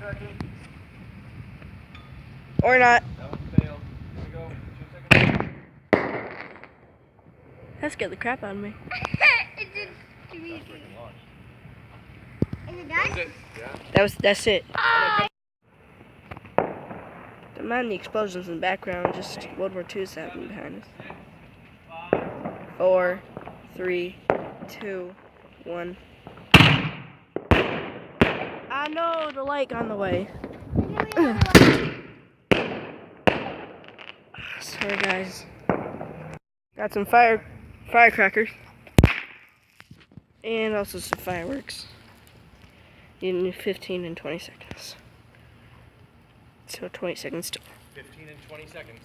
seconds. Or not. That one failed. Here we go. 2 seconds. That scared the crap out of me. It did. That's freaking launch. Is it done? Is it? Yeah. That's it. Oh. Don't mind the explosions in the background, just World War II is happening behind us. 4, 3, 2, 1. I know the light on the way. Sorry guys. Got some firecrackers. And also some fireworks. In 15 and 20 seconds. So 20 seconds still. 15 and 20 seconds.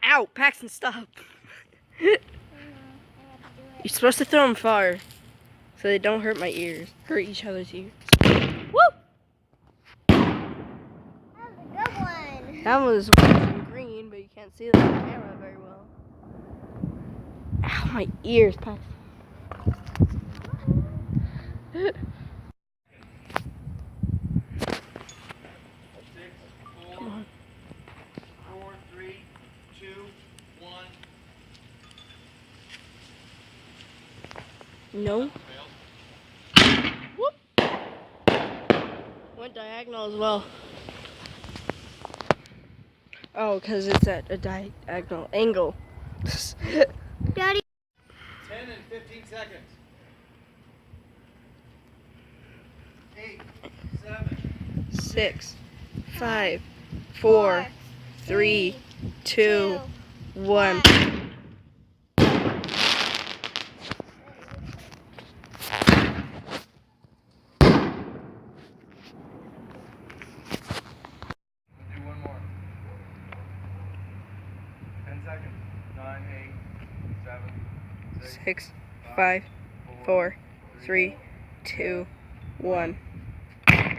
Ow! Paxton, stop! You're supposed to throw them far. So they don't hurt my ears. Hurt each other's ears. Woo! That was a good one. That was green, but you can't see that on camera very well. Ow, my ears, Paxton. 6, 4, Come on. 4, 3, 2, 1. No. Failed. Whoop. Went diagonal as well. Oh, because it's at a diagonal angle. Daddy. 10 and 15 seconds. 8, 7. 6, 5, 4, 3, 2, 1. Do one more. 10 seconds. 9, 8, 7, 6, 5, 4, 3, 2, 1. That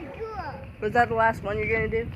was cool. Was that the last one you're gonna do?